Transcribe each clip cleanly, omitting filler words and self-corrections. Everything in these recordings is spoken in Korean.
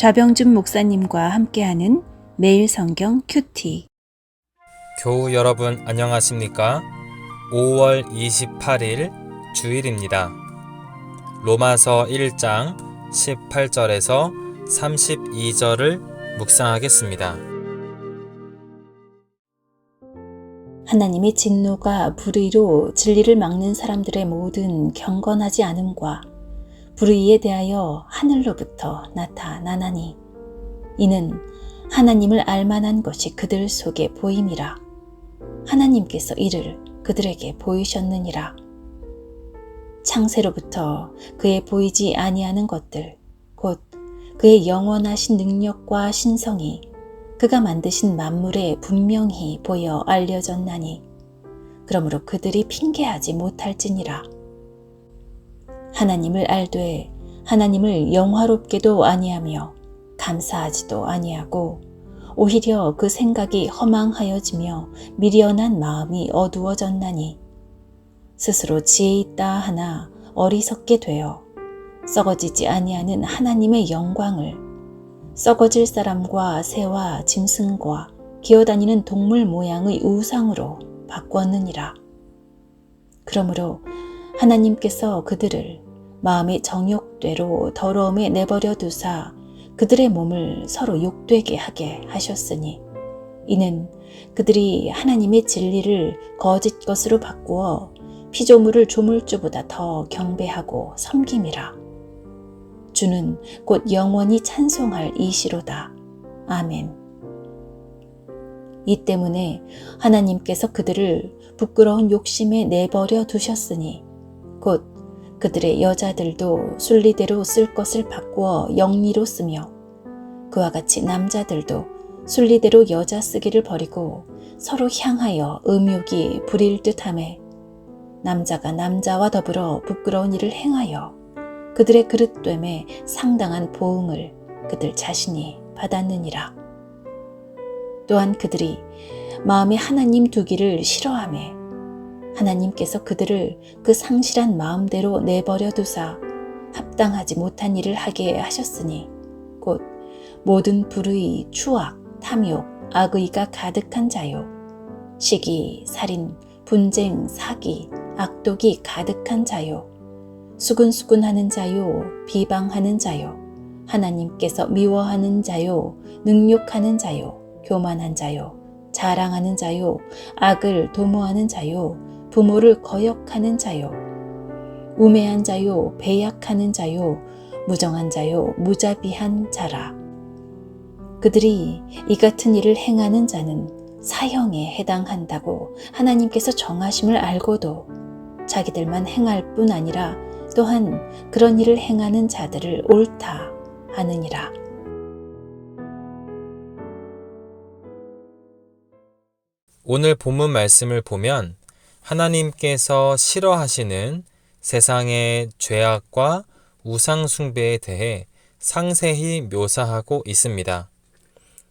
좌병준 목사님과 함께하는 매일 성경 큐티. 교우 여러분 안녕하십니까? 5월 28일 주일입니다. 로마서 1장 18절에서 32절을 묵상하겠습니다. 하나님의 진노가 불의로 진리를 막는 사람들의 모든 경건하지 않음과 불의에 대하여 하늘로부터 나타나나니 이는 하나님을 알만한 것이 그들 속에 보임이라. 하나님께서 이를 그들에게 보이셨느니라. 창세로부터 그의 보이지 아니하는 것들 곧 그의 영원하신 능력과 신성이 그가 만드신 만물에 분명히 보여 알려졌나니 그러므로 그들이 핑계하지 못할지니라. 하나님을 알되 하나님을 영화롭게도 아니하며 감사하지도 아니하고 오히려 그 생각이 허망하여지며 미련한 마음이 어두워졌나니 스스로 지혜 있다 하나 어리석게 되어 썩어지지 아니하는 하나님의 영광을 썩어질 사람과 새와 짐승과 기어다니는 동물 모양의 우상으로 바꾸었느니라. 그러므로 하나님께서 그들을 마음의 정욕대로 더러움에 내버려 두사 그들의 몸을 서로 욕되게 하게 하셨으니 이는 그들이 하나님의 진리를 거짓 것으로 바꾸어 피조물을 조물주보다 더 경배하고 섬김이라. 주는 곧 영원히 찬송할 이시로다. 아멘. 이 때문에 하나님께서 그들을 부끄러운 욕심에 내버려 두셨으니 곧 그들의 여자들도 순리대로 쓸 것을 바꾸어 영리로 쓰며 그와 같이 남자들도 순리대로 여자 쓰기를 버리고 서로 향하여 음욕이 부릴 듯하매 남자가 남자와 더불어 부끄러운 일을 행하여 그들의 그릇됨에 상당한 보응을 그들 자신이 받았느니라. 또한 그들이 마음에 하나님 두기를 싫어하매 하나님께서 그들을 그 상실한 마음대로 내버려 두사 합당하지 못한 일을 하게 하셨으니 곧 모든 불의, 추악, 탐욕, 악의가 가득한 자요 시기, 살인, 분쟁, 사기, 악독이 가득한 자요 수근수근하는 자요 비방하는 자요 하나님께서 미워하는 자요 능욕하는 자요 교만한 자요 자랑하는 자요 악을 도모하는 자요 부모를 거역하는 자요 우매한 자요 배약하는 자요 무정한 자요 무자비한 자라. 그들이 이 같은 일을 행하는 자는 사형에 해당한다고 하나님께서 정하심을 알고도 자기들만 행할 뿐 아니라 또한 그런 일을 행하는 자들을 옳다 하느니라. 오늘 본문 말씀을 보면 하나님께서 싫어하시는 세상의 죄악과 우상 숭배에 대해 상세히 묘사하고 있습니다.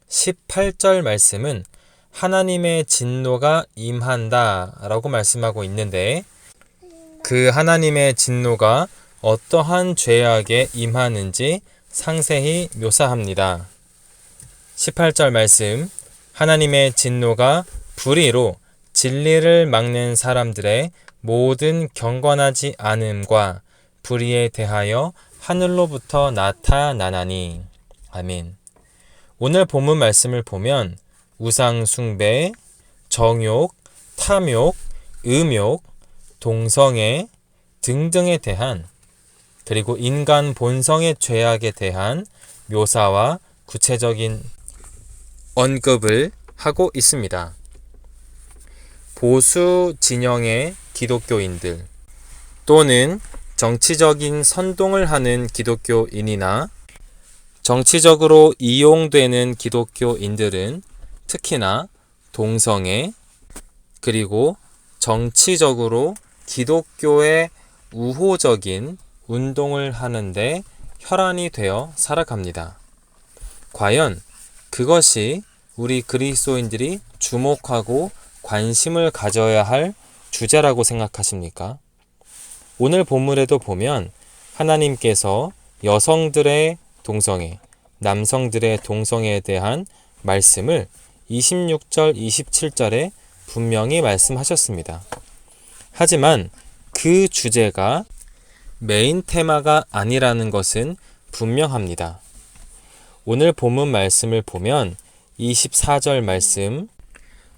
18절 말씀은 하나님의 진노가 임한다 라고 말씀하고 있는데 그 하나님의 진노가 어떠한 죄악에 임하는지 상세히 묘사합니다. 18절 말씀, 하나님의 진노가 불의로 진리를 막는 사람들의 모든 경건하지 않음과 불의에 대하여 하늘로부터 나타나나니. 아멘. 오늘 본문 말씀을 보면 우상 숭배, 정욕, 탐욕, 음욕, 동성애 등등에 대한 그리고 인간 본성의 죄악에 대한 묘사와 구체적인 언급을 하고 있습니다. 보수 진영의 기독교인들 또는 정치적인 선동을 하는 기독교인이나 정치적으로 이용되는 기독교인들은 특히나 동성애 그리고 정치적으로 기독교의 우호적인 운동을 하는데 혈안이 되어 살아갑니다. 과연 그것이 우리 그리스도인들이 주목하고 관심을 가져야 할 주제라고 생각하십니까? 오늘 본문에도 보면 하나님께서 여성들의 동성애, 남성들의 동성애에 대한 말씀을 26절, 27절에 분명히 말씀하셨습니다. 하지만 그 주제가 메인 테마가 아니라는 것은 분명합니다. 오늘 본문 말씀을 보면 24절 말씀,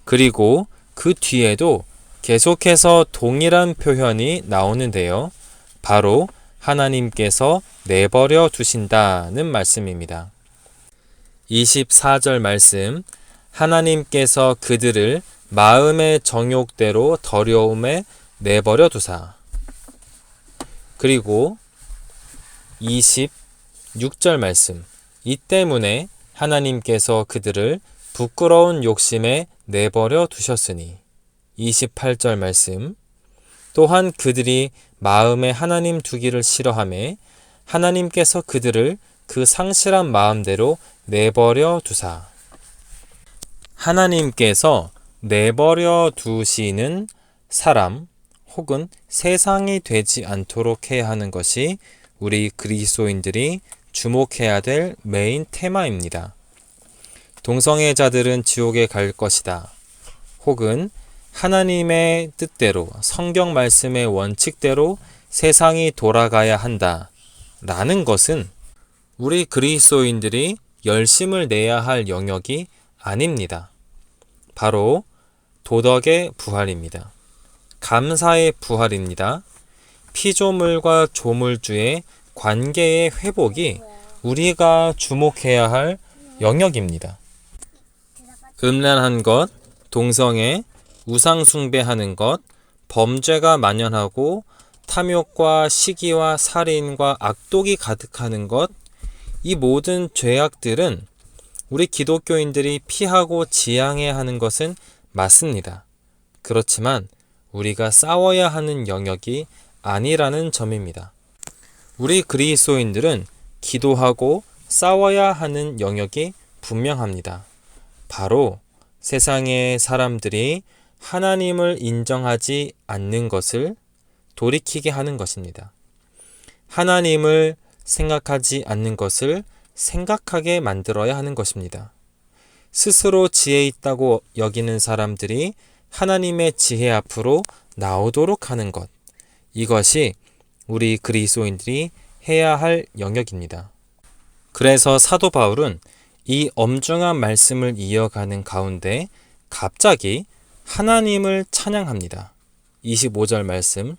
그리고 그 뒤에도 계속해서 동일한 표현이 나오는데요. 바로 하나님께서 내버려 두신다는 말씀입니다. 24절 말씀, 하나님께서 그들을 마음의 정욕대로 더러움에 내버려 두사. 그리고 26절 말씀, 이 때문에 하나님께서 그들을 부끄러운 욕심에 내버려 두셨으니. 28절 말씀, 또한 그들이 마음에 하나님 두기를 싫어하매 하나님께서 그들을 그 상실한 마음대로 내버려 두사. 하나님께서 내버려 두시는 사람 혹은 세상이 되지 않도록 해야 하는 것이 우리 그리스도인들이 주목해야 될 메인 테마입니다. 동성애자들은 지옥에 갈 것이다. 혹은 하나님의 뜻대로, 성경 말씀의 원칙대로 세상이 돌아가야 한다. 라는 것은 우리 그리스도인들이 열심을 내야 할 영역이 아닙니다. 바로 도덕의 부활입니다. 감사의 부활입니다. 피조물과 조물주의 관계의 회복이 우리가 주목해야 할 영역입니다. 음란한 것, 동성애, 우상숭배하는 것, 범죄가 만연하고 탐욕과 시기와 살인과 악독이 가득하는 것, 이 모든 죄악들은 우리 기독교인들이 피하고 지양해야 하는 것은 맞습니다. 그렇지만 우리가 싸워야 하는 영역이 아니라는 점입니다. 우리 그리스도인들은 기도하고 싸워야 하는 영역이 분명합니다. 바로 세상의 사람들이 하나님을 인정하지 않는 것을 돌이키게 하는 것입니다. 하나님을 생각하지 않는 것을 생각하게 만들어야 하는 것입니다. 스스로 지혜 있다고 여기는 사람들이 하나님의 지혜 앞으로 나오도록 하는 것, 이것이 우리 그리스도인들이 해야 할 영역입니다. 그래서 사도 바울은 이 엄중한 말씀을 이어가는 가운데 갑자기 하나님을 찬양합니다. 25절 말씀,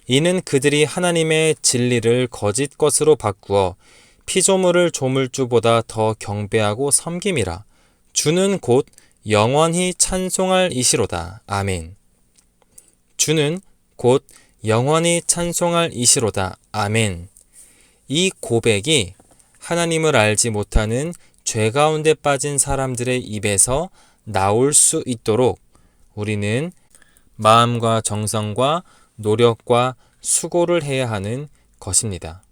이는 그들이 하나님의 진리를 거짓 것으로 바꾸어 피조물을 조물주보다 더 경배하고 섬김이라. 주는 곧 영원히 찬송할 이시로다. 아멘. 주는 곧 영원히 찬송할 이시로다. 아멘. 이 고백이 하나님을 알지 못하는 죄 가운데 빠진 사람들의 입에서 나올 수 있도록 우리는 마음과 정성과 노력과 수고를 해야 하는 것입니다.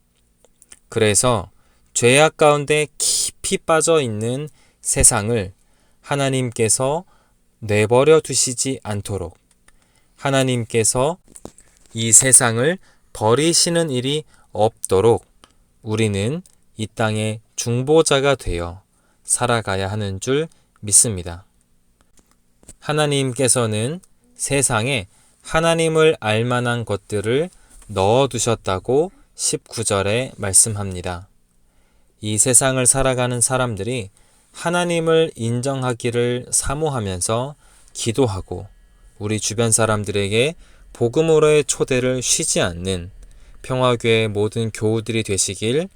그래서 죄악 가운데 깊이 빠져 있는 세상을 하나님께서 내버려 두시지 않도록, 하나님께서 이 세상을 버리시는 일이 없도록 우리는 이 땅의 중보자가 되어 살아가야 하는 줄 믿습니다. 하나님께서는 세상에 하나님을 알만한 것들을 넣어두셨다고 19절에 말씀합니다. 이 세상을 살아가는 사람들이 하나님을 인정하기를 사모하면서 기도하고 우리 주변 사람들에게 복음으로의 초대를 쉬지 않는 평화교회 모든 교우들이 되시길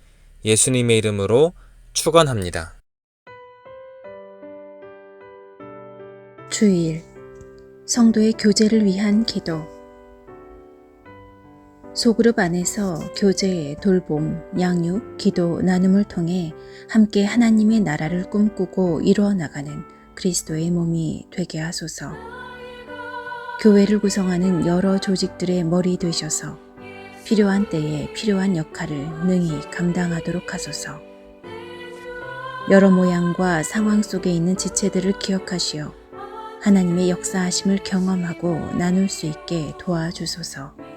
예수님의 이름으로 축원합니다. 주일 성도의 교제를 위한 기도. 소그룹 안에서 교제, 돌봄, 양육, 기도, 나눔을 통해 함께 하나님의 나라를 꿈꾸고 이루어 나가는 그리스도의 몸이 되게 하소서. 교회를 구성하는 여러 조직들의 머리 되셔서 필요한 때에 필요한 역할을 능히 감당하도록 하소서. 여러 모양과 상황 속에 있는 지체들을 기억하시어 하나님의 역사하심을 경험하고 나눌 수 있게 도와주소서.